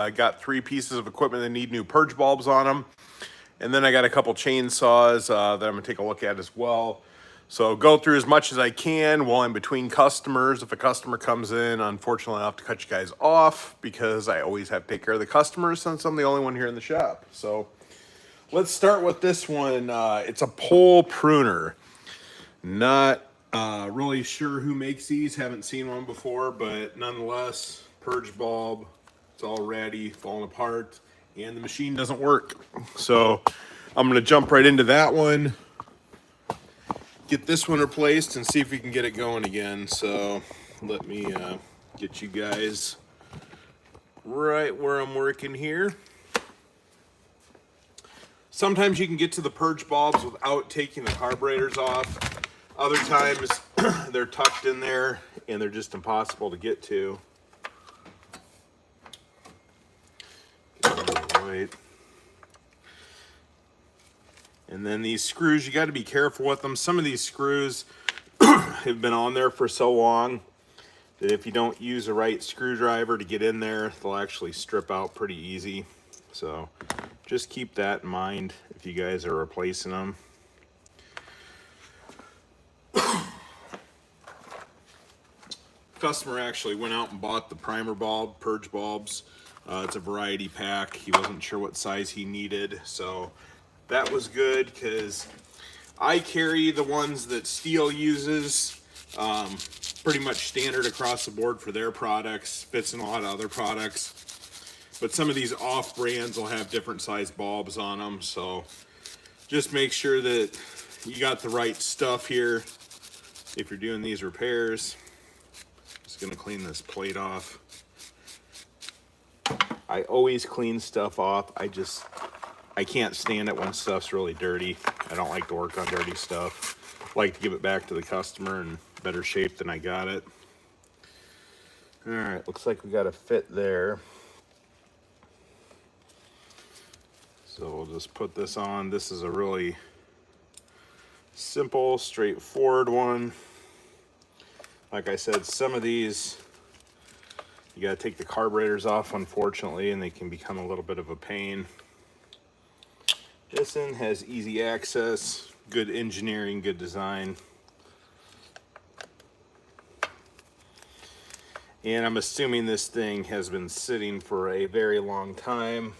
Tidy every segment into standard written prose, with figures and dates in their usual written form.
I got 3 pieces of equipment that need new purge bulbs on them. And then I got a couple chainsaws that I'm gonna take a look at as well. So go through as much as I can while I'm between customers. If a customer comes in, unfortunately I'll have to cut you guys off because I always have to take care of the customers since I'm the only one here in the shop. So let's start with this one. It's a pole pruner. Not really sure who makes these, haven't seen one before, but nonetheless, purge bulb, it's all ratty, falling apart, and the machine doesn't work. So I'm gonna jump right into that one, get this one replaced, and see if we can get it going again. So let me get you guys right where I'm working here. Sometimes you can get to the purge bulbs without taking the carburetors off. Other times they're tucked in there and they're just impossible to get to. Right. And then these screws, you got to be careful with them. Some of these screws have been on there for so long that if you don't use the right screwdriver to get in there, they'll actually strip out pretty easy. So just keep that in mind if you guys are replacing them. Customer actually went out and bought the primer bulb, purge bulbs. It's a variety pack. He wasn't sure what size he needed, so that was good because I carry the ones that Steel uses. Pretty much standard across the board for their products, fits in a lot of other products. But some of these off brands will have different size bulbs on them, so just make sure that you got the right stuff here if you're doing these repairs. Just gonna clean this plate off. I always clean stuff off. I can't stand it when stuff's really dirty. I don't like to work on dirty stuff. I like to give it back to the customer in better shape than I got it. All right, looks like we got a fit there. So we'll just put this on. This is a really simple, straightforward one. Like I said, some of these, you gotta take the carburetors off, unfortunately, and they can become a little bit of a pain. This one has easy access, good engineering, good design. And I'm assuming this thing has been sitting for a very long time.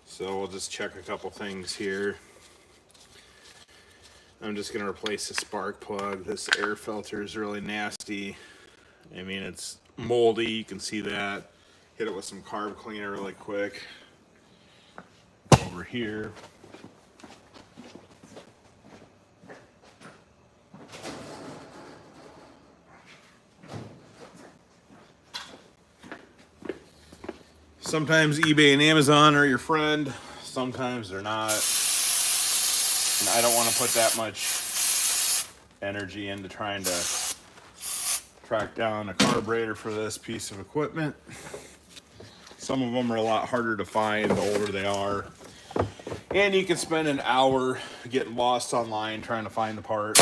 So we'll just check a couple things here. I'm just gonna replace the spark plug. This air filter is really nasty. I mean, it's moldy, you can see that. Hit it with some carb cleaner really quick. Over here. Sometimes eBay and Amazon are your friend, sometimes they're not. And I don't want to put that much energy into trying to track down a carburetor for this piece of equipment. Some of them are a lot harder to find the older they are. And you can spend an hour getting lost online trying to find the part.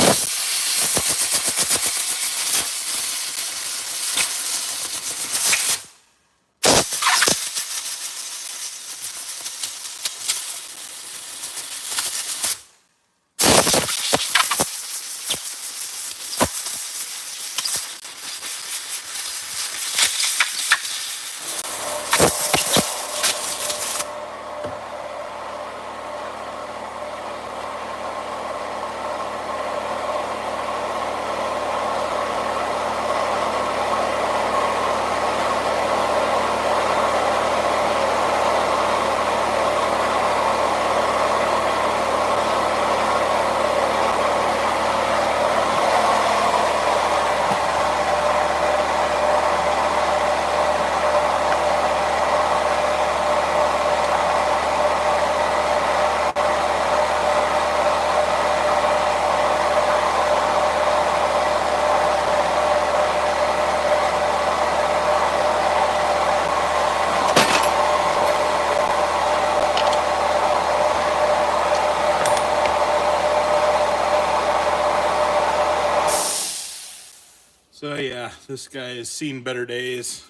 So yeah, this guy has seen better days.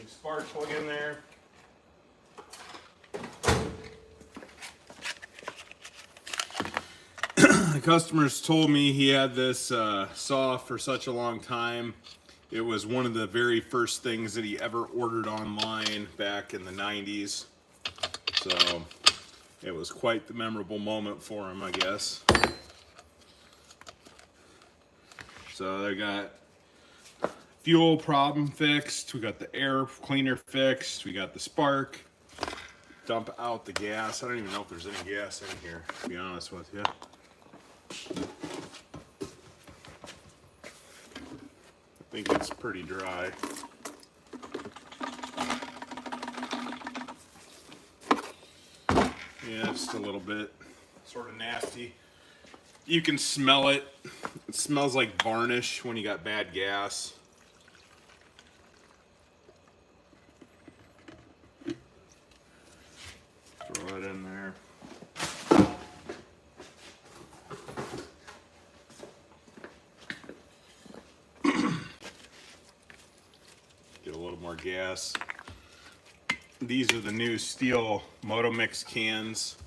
new spark plug in there. The customers told me he had this saw for such a long time. It was one of the very first things that he ever ordered online back in the 90s. So it was quite the memorable moment for him, I guess. So they got fuel problem fixed. We got the air cleaner fixed. We got the spark. Dump out the gas. I don't even know if there's any gas in here, to be honest with you. I think it's pretty dry. Yeah, just a little bit. Sort of nasty. You can smell it. It smells like varnish when you got bad gas. Throw it in there. Get a little more gas. These are the new steel Motomix cans.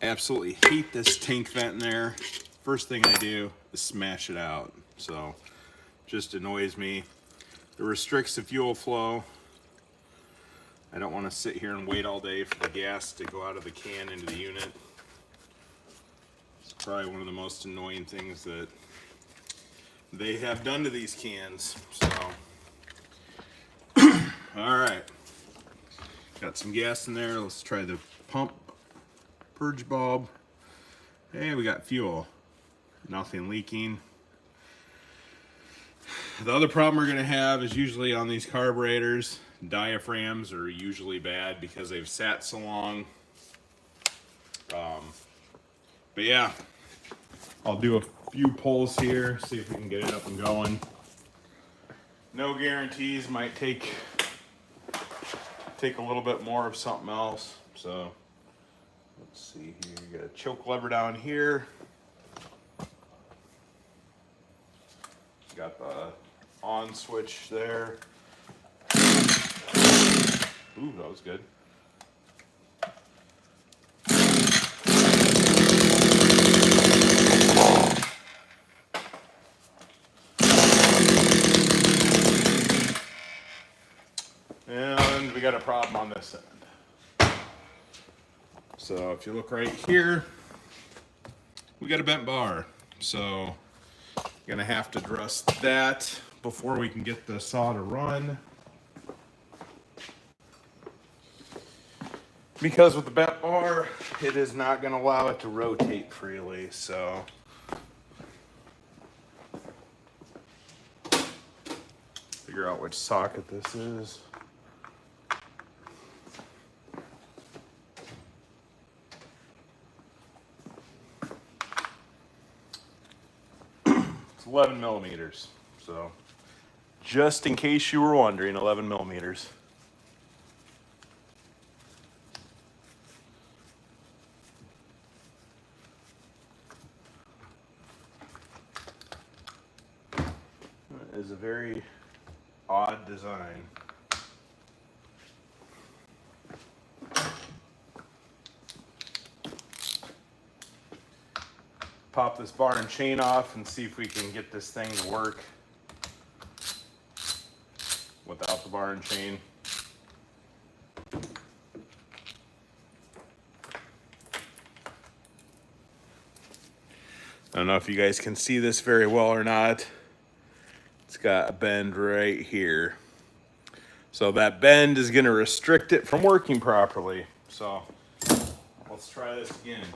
Absolutely hate this tank vent in there. First thing I do is smash it out. So just annoys me. It restricts the fuel flow. I don't want to sit here and wait all day for the gas to go out of the can into the unit. It's probably one of the most annoying things that they have done to these cans. So, all right. Got some gas in there. Let's try the pump purge bulb. Hey, we got fuel. Nothing leaking. The other problem we're going to have is usually on these carburetors, diaphragms are usually bad because they've sat so long. But yeah, I'll do a few pulls here, see if we can get it up and going. No guarantees, might take a little bit more of something else. So let's see here. You got a choke lever down here. Got the on switch there. Ooh, that was good. And we got a problem on this end. So if you look right here, we got a bent bar. So gonna have to address that before we can get the saw to run. Because with the bent bar, it is not gonna allow it to rotate freely, so. Figure out which socket this is. It's 11 millimeters, so just in case you were wondering, 11 millimeters. That is a very odd design. Pop this bar and chain off and see if we can get this thing to work without the bar and chain. I don't know if you guys can see this very well or not. It's got a bend right here. So that bend is going to restrict it from working properly. So let's try this again.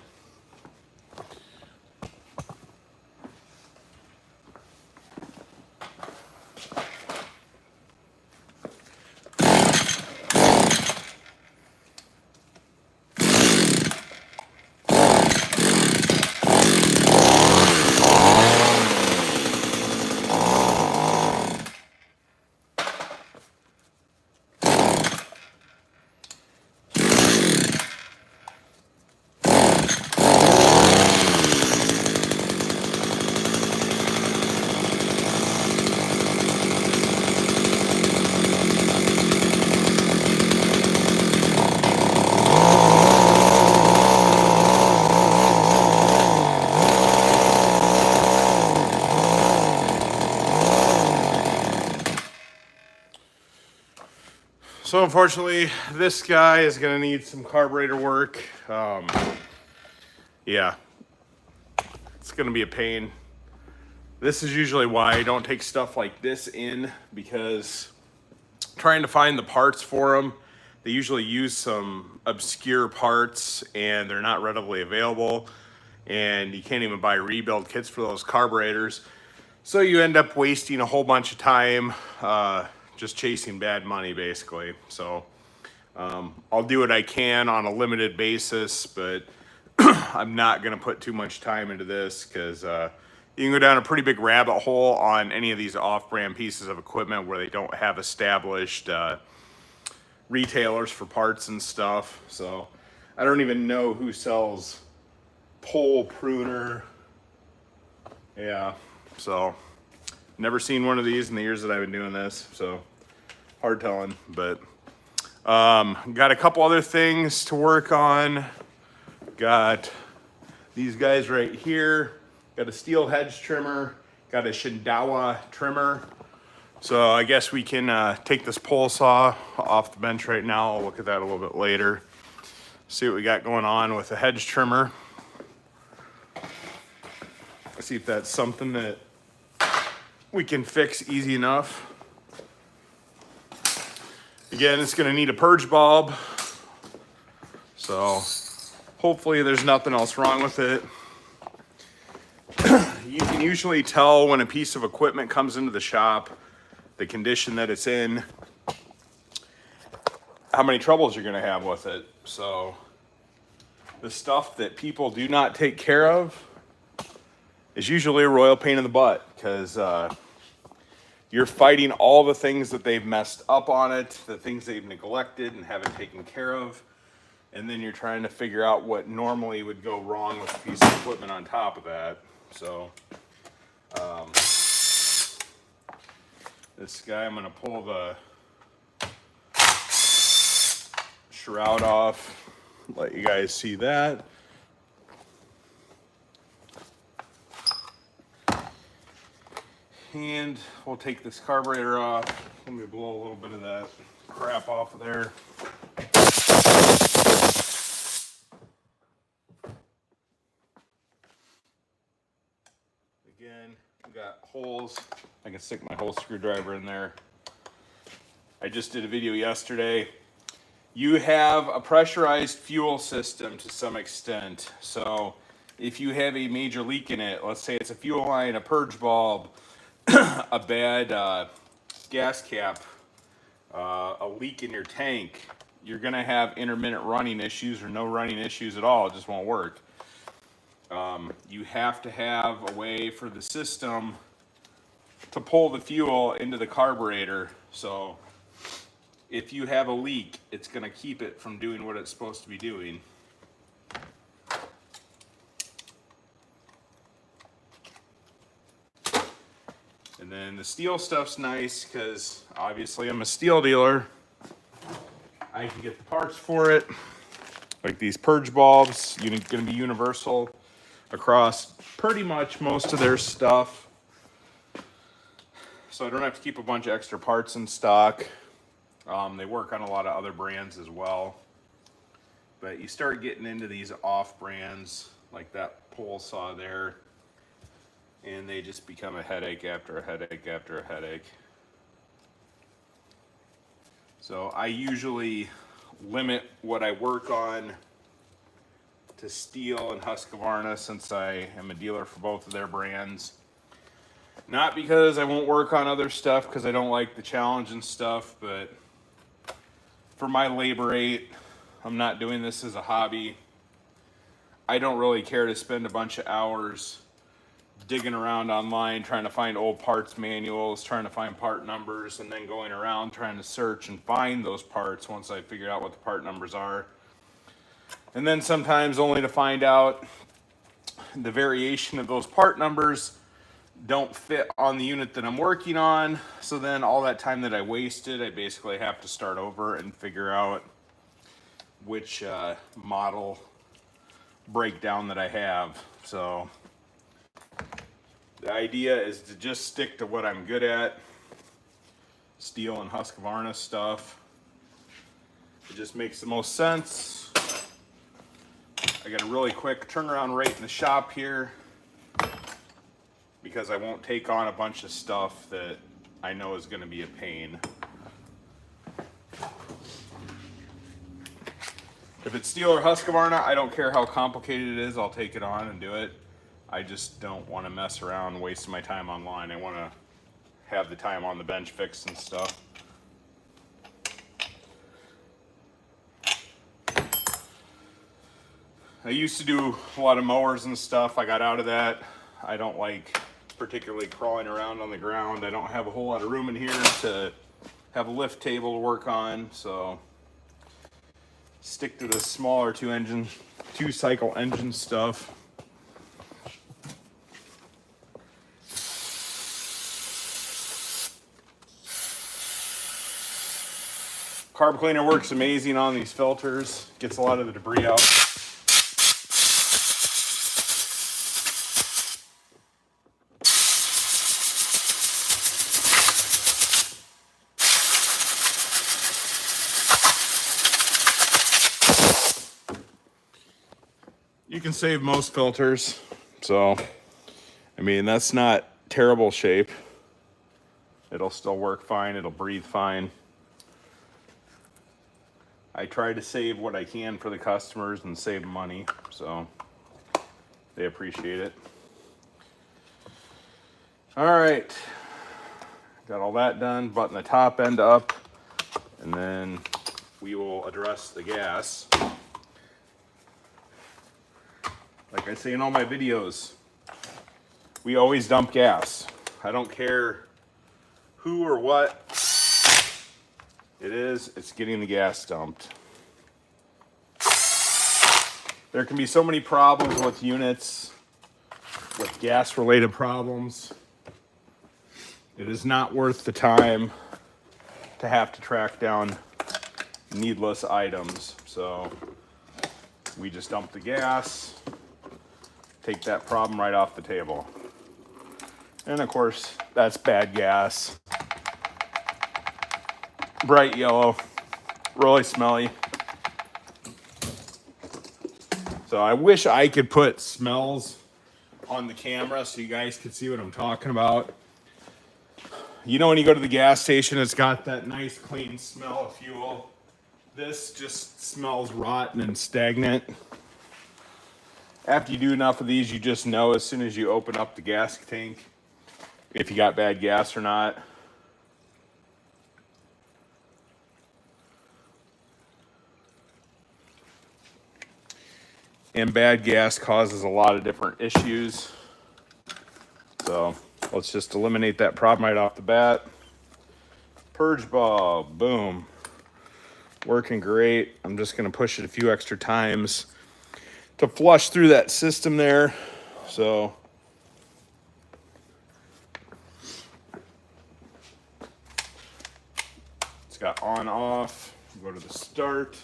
So unfortunately, this guy is gonna need some carburetor work. Yeah, it's gonna be a pain. This is usually why I don't take stuff like this in, because trying to find the parts for them, they usually use some obscure parts and they're not readily available, and you can't even buy rebuild kits for those carburetors. So you end up wasting a whole bunch of time just chasing bad money, basically. So I'll do what I can on a limited basis, but I'm not gonna put too much time into this, because you can go down a pretty big rabbit hole on any of these off-brand pieces of equipment where they don't have established retailers for parts and stuff. So I don't even know who sells pole pruner. Yeah, so never seen one of these in the years that I've been doing this, so hard telling. But got a couple other things to work on. Got these guys right here. Got a steel Hedge trimmer. Got a Shindawa trimmer. So I guess we can take this pole saw off the bench right now. I'll look at that a little bit later. See what we got going on with the Hedge trimmer. See if that's something that we can fix easy enough. Again, it's gonna need a purge bulb. So hopefully there's nothing else wrong with it. You can usually tell when a piece of equipment comes into the shop, the condition that it's in, how many troubles you're gonna have with it. So the stuff that people do not take care of is usually a royal pain in the butt, because you're fighting all the things that they've messed up on it, the things they've neglected and haven't taken care of, and then you're trying to figure out what normally would go wrong with a piece of equipment on top of that. So this guy, I'm going to pull the shroud off, let you guys see that. And we'll take this carburetor off. Let me blow a little bit of that crap off of there. Again, we got holes. I can stick my whole screwdriver in there. I just did a video yesterday. You have a pressurized fuel system to some extent. So if you have a major leak in it, let's say it's a fuel line, a purge bulb, a bad gas cap, a leak in your tank, you're gonna have intermittent running issues or no running issues at all. It just won't work. You have to have a way for the system to pull the fuel into the carburetor. So if you have a leak, it's gonna keep it from doing what it's supposed to be doing. And then the steel stuff's nice because obviously I'm a steel dealer. I can get the parts for it. Like these purge bulbs, you're gonna be universal across pretty much most of their stuff. So I don't have to keep a bunch of extra parts in stock. They work on a lot of other brands as well. But you start getting into these off brands, like that pole saw there, and they just become a headache after a headache after a headache. So I usually limit what I work on to steel and Husqvarna, since I am a dealer for both of their brands. Not because I won't work on other stuff, because I don't like the challenge and stuff, but for my labor rate, I'm not doing this as a hobby. I don't really care to spend a bunch of hours digging around online, trying to find old parts manuals, trying to find part numbers, and then going around trying to search and find those parts once I figure out what the part numbers are. And then sometimes only to find out the variation of those part numbers don't fit on the unit that I'm working on. So then all that time that I wasted, I basically have to start over and figure out which model breakdown that I have. So the idea is to just stick to what I'm good at, steel and Husqvarna stuff. It just makes the most sense. I got a really quick turnaround rate in the shop here because I won't take on a bunch of stuff that I know is going to be a pain. If it's steel or Husqvarna, I don't care how complicated it is, I'll take it on and do it. I just don't want to mess around wasting my time online. I want to have the time on the bench fixing stuff. I used to do a lot of mowers and stuff. I got out of that. I don't like particularly crawling around on the ground. I don't have a whole lot of room in here to have a lift table to work on, so stick to the smaller two cycle engine stuff. Carb cleaner works amazing on these filters. Gets a lot of the debris out. You can save most filters, so I mean that's not terrible shape. It'll still work fine, it'll breathe fine. I try to save what I can for the customers and save money, so they appreciate it. All right, got all that done, button the top end up, and then we will address the gas. Like I say in all my videos, we always dump gas. I don't care who or what it is, it's getting the gas dumped. There can be so many problems with units, with gas related problems. It is not worth the time to have to track down needless items. So we just dump the gas, take that problem right off the table. And of course, that's bad gas. Bright yellow, really smelly. So I wish I could put smells on the camera so you guys could see what I'm talking about. You know when you go to the gas station, it's got that nice clean smell of fuel. This just smells rotten and stagnant. After you do enough of these, you just know as soon as you open up the gas tank if you got bad gas or not. And bad gas causes a lot of different issues. So let's just eliminate that problem right off the bat. Purge bulb, boom. Working great. I'm just gonna push it a few extra times to flush through that system there. So it's got on off. Go to the start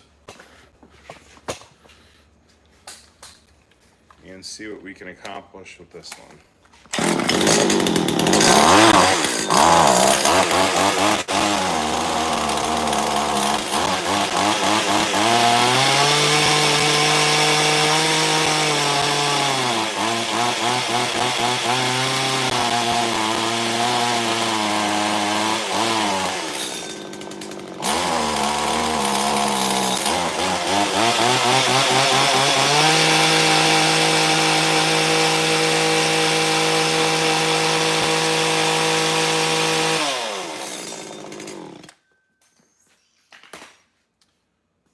and see what we can accomplish with this one.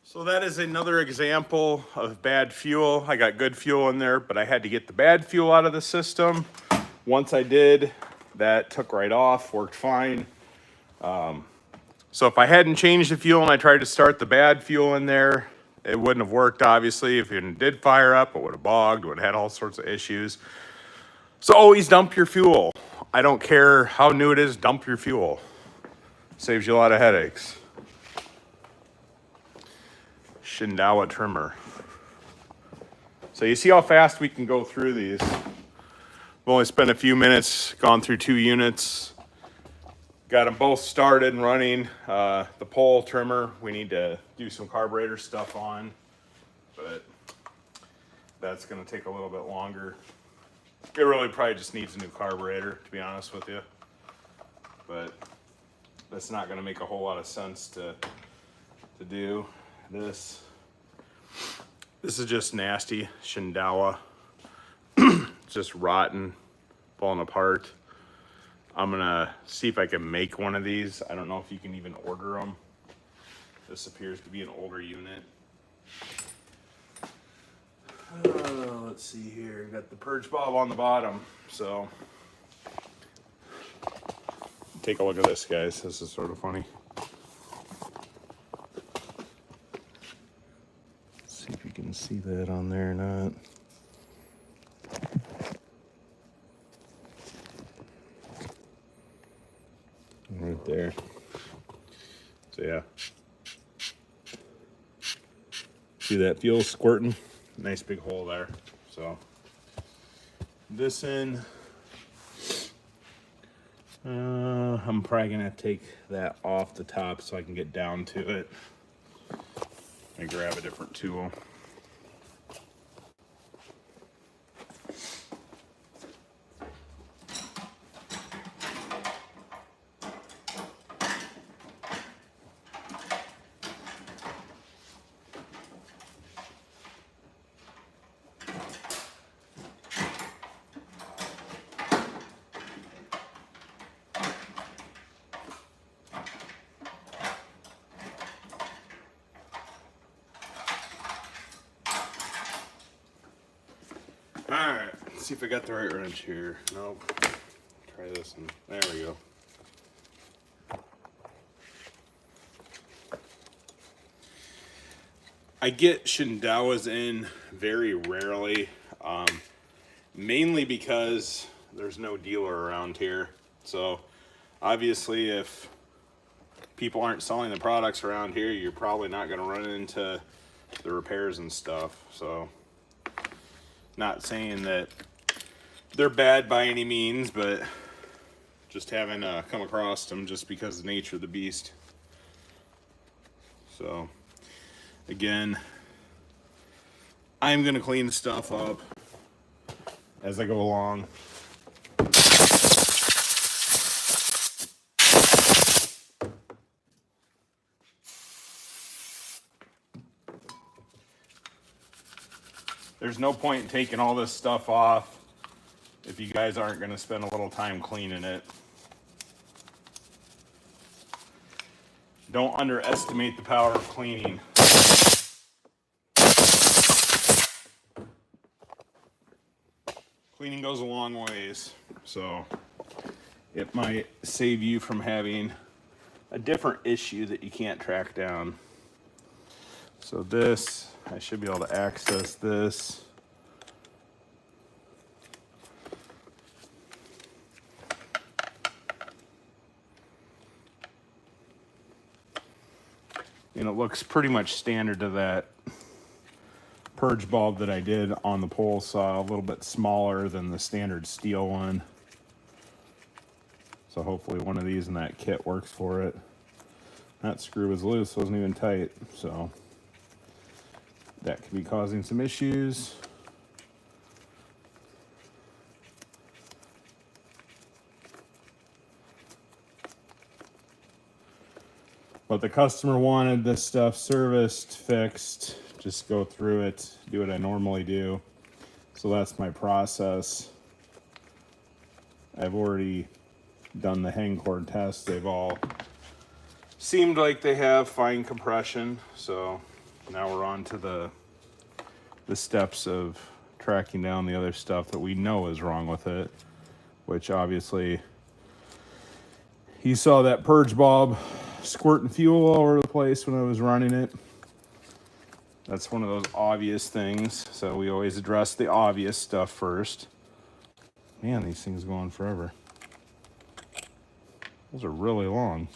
So that is another example of bad fuel. I got good fuel in there, but I had to get the bad fuel out of the system. Once I did, that took right off, worked fine. So if I hadn't changed the fuel and I tried to start the bad fuel in there, it wouldn't have worked, obviously. If it did fire up, it would have bogged, would have had all sorts of issues. So always dump your fuel. I don't care how new it is, dump your fuel. Saves you a lot of headaches. Shindawa trimmer. So you see how fast we can go through these. We've only spent a few minutes, gone through 2 units, Got them both started and running. The pole trimmer, we need to do some carburetor stuff on, but that's going to take a little bit longer. It really probably just needs a new carburetor, to be honest with you. But that's not going to make a whole lot of sense to do. This is just nasty Shindawa. It's just rotten, falling apart. I'm gonna see if I can make one of these. I don't know if you can even order them. This appears to be an older unit. Let's see here. Got the purge bulb on the bottom. So take a look at this, guys. This is sort of funny. Let's see if you can see that on there or not. Right there. So yeah. See that fuel squirting? Nice big hole there. So this in. I'm probably gonna take that off the top so I can get down to it. Let me grab a different tool. Alright, let's see if I got the right wrench here. Nope. Try this one. There we go. I get Shindawas in very rarely, mainly because there's no dealer around here. So obviously if people aren't selling the products around here, you're probably not going to run into the repairs and stuff. So not saying that they're bad by any means, but just haven't come across them just because of the nature of the beast. So again, I'm going to clean the stuff up as I go along. There's no point in taking all this stuff off if you guys aren't going to spend a little time cleaning it. Don't underestimate the power of cleaning. Cleaning goes a long ways, so it might save you from having a different issue that you can't track down. So this, I should be able to access this. And it looks pretty much standard to that purge bulb that I did on the pole saw, a little bit smaller than the standard steel one. So hopefully one of these in that kit works for it. That screw was loose, wasn't even tight, so that could be causing some issues. But the customer wanted this stuff serviced, fixed, just go through it, do what I normally do. So that's my process. I've already done the hang cord test. They've all seemed like they have fine compression. So now we're on to the steps of tracking down the other stuff that we know is wrong with it, which obviously you saw that purge bulb squirting fuel all over the place when I was running it. That's one of those obvious things. So we always address the obvious stuff first. Man, these things go on forever. Those are really long.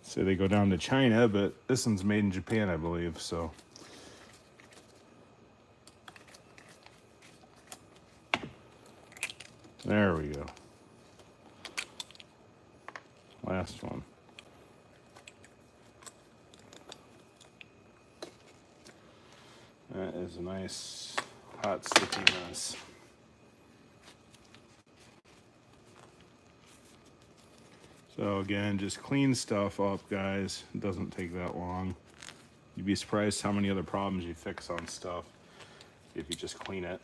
So they go down to China, but this one's made in Japan, I believe. So There we go. Last one. That is a nice hot sticky mess. So again, just clean stuff up, guys. It doesn't take that long. You'd be surprised how many other problems you fix on stuff if you just clean it.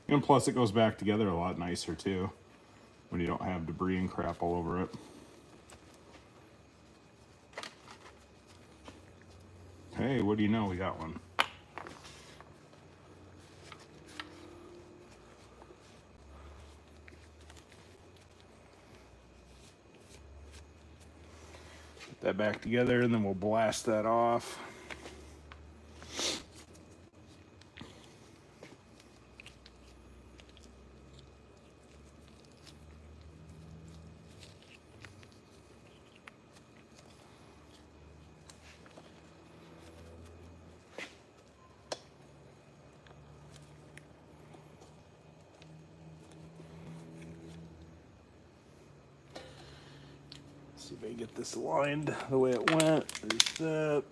And plus it goes back together a lot nicer too when you don't have debris and crap all over it. Hey, what do you know? We got one. Put that back together and then we'll blast that off. See if I can get this aligned the way it went. There's that.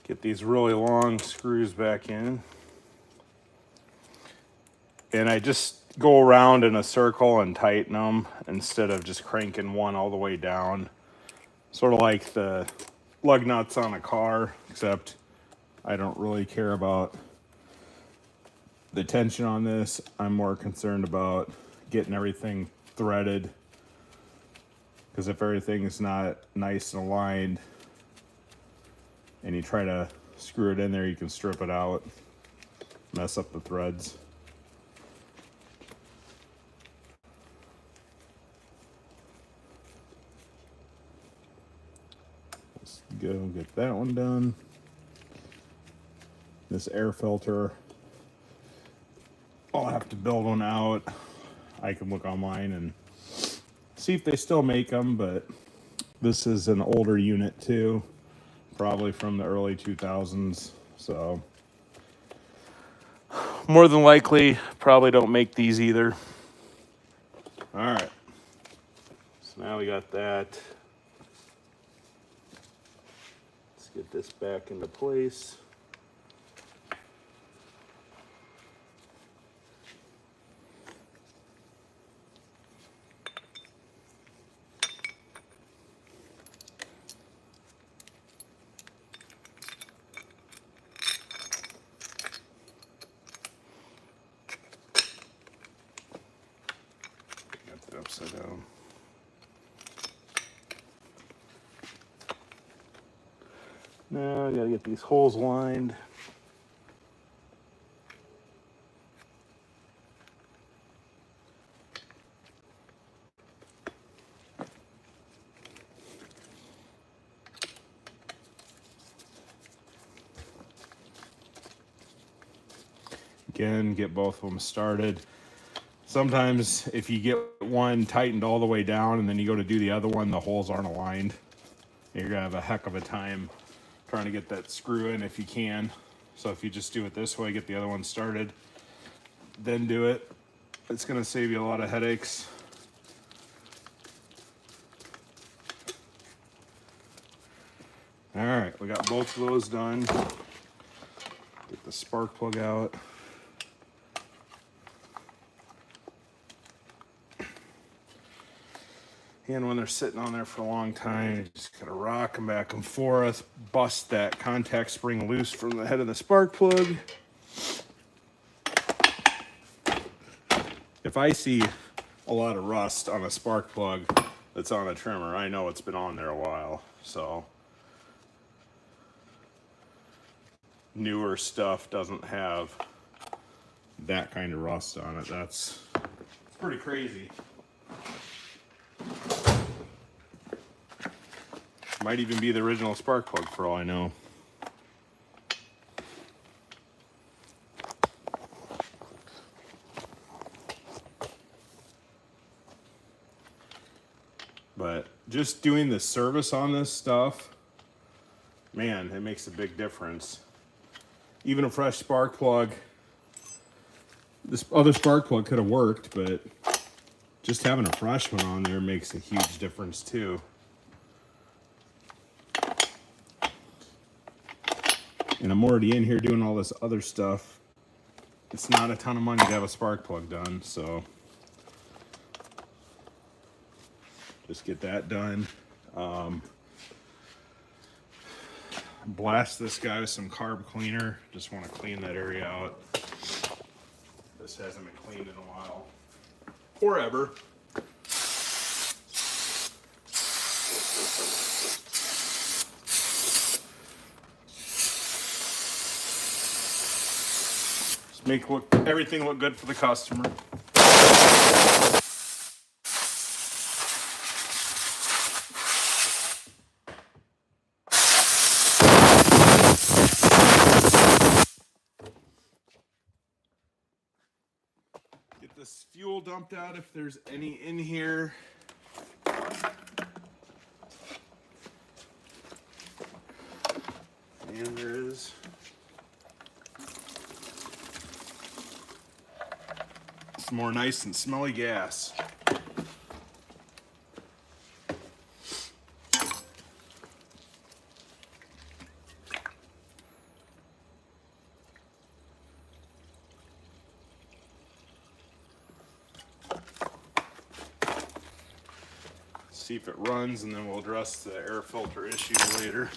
Get these really long screws back in. And I just go around in a circle and tighten them instead of just cranking one all the way down. Sort of like the lug nuts on a car, except I don't really care about the tension on this. I'm more concerned about getting everything threaded, because if everything is not nice and aligned and you try to screw it in there, you can strip it out, mess up the threads. Let's go get that one done. This air filter, I'll have to build one out. I can look online and see if they still make them, but this is an older unit too, probably from the early 2000s. So more than likely, probably don't make these either. All right, so now we got that. Let's get this back into place. Upside down. Now I gotta get these holes lined. Again, get both of them started. Sometimes if you get one tightened all the way down and then you go to do the other one, the holes aren't aligned. You're gonna have a heck of a time trying to get that screw in if you can. So if you just do it this way, get the other one started, then do it, it's gonna save you a lot of headaches. All right, we got both of those done. Get the spark plug out. And when they're sitting on there for a long time, you just gotta rock them back and forth, bust that contact spring loose from the head of the spark plug. If I see a lot of rust on a spark plug that's on a trimmer, I know it's been on there a while. So newer stuff doesn't have that kind of rust on it. It's pretty crazy. Might even be the original spark plug for all I know. But just doing the service on this stuff, man, it makes a big difference. Even a fresh spark plug, this other spark plug could have worked, but just having a fresh one on there makes a huge difference too. And I'm already in here doing all this other stuff. It's not a ton of money to have a spark plug done, so just get that done. Blast this guy with some carb cleaner. Just want to clean that area out. This hasn't been cleaned in a while. Or ever. Just make everything look good for the customer. Get this fuel dumped out if there's any in here. And there is. Some more nice and smelly gas. See if it runs, and then we'll address the air filter issue later.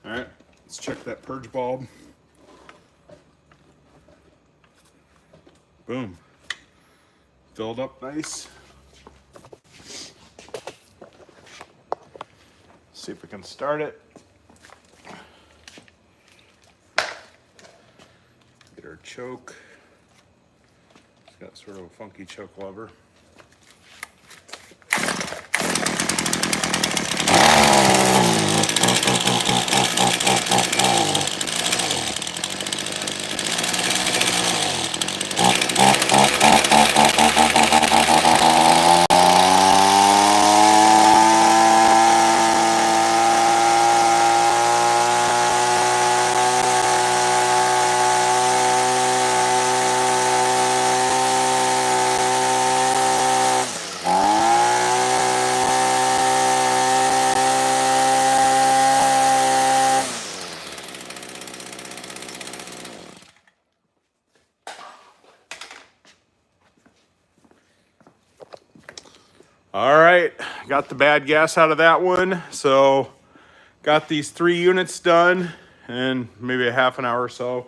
All right, let's check that purge bulb. Boom. Filled up nice. See if we can start it. Get our choke. It's got sort of a funky choke lever. All right, got the bad gas out of that one. So got these 3 units done in maybe a half an hour or so.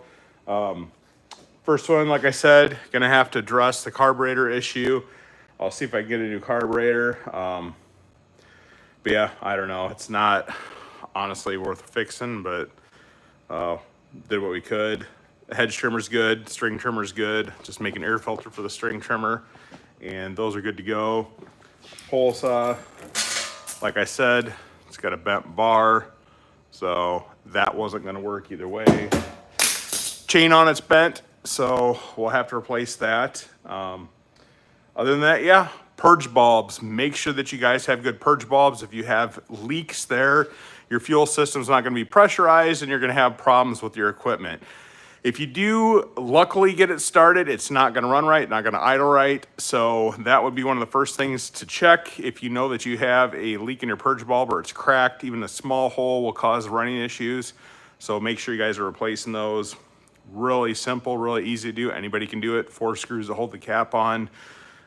First one, like I said, gonna have to address the carburetor issue. I'll see if I can get a new carburetor. But yeah, I don't know. It's not honestly worth fixing, but did what we could. The hedge trimmer's good, string trimmer's good. Just make an air filter for the string trimmer, and those are good to go. Hole saw, like I said, it's got a bent bar, so that wasn't going to work either way. Chain on it's bent, so we'll have to replace that. Other than that, yeah, purge bulbs. Make sure that you guys have good purge bulbs. If you have leaks there, your fuel system's not going to be pressurized, and you're going to have problems with your equipment. If you do luckily get it started, it's not going to run right, not going to idle right. So that would be one of the first things to check. If you know that you have a leak in your purge bulb or it's cracked, even a small hole will cause running issues. So make sure you guys are replacing those. Really simple, really easy to do. Anybody can do it. 4 screws to hold the cap on.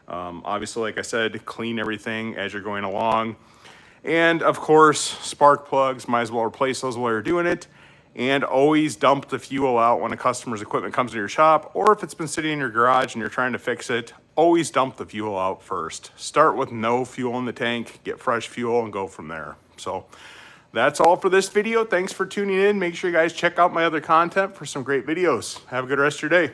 Obviously, like I said, clean everything as you're going along. And of course, spark plugs, might as well replace those while you're doing it. And always dump the fuel out when a customer's equipment comes to your shop, or if it's been sitting in your garage and you're trying to fix it, always dump the fuel out first. Start with no fuel in the tank, get fresh fuel, and go from there. So that's all for this video. Thanks for tuning in. Make sure you guys check out my other content for some great videos. Have a good rest of your day.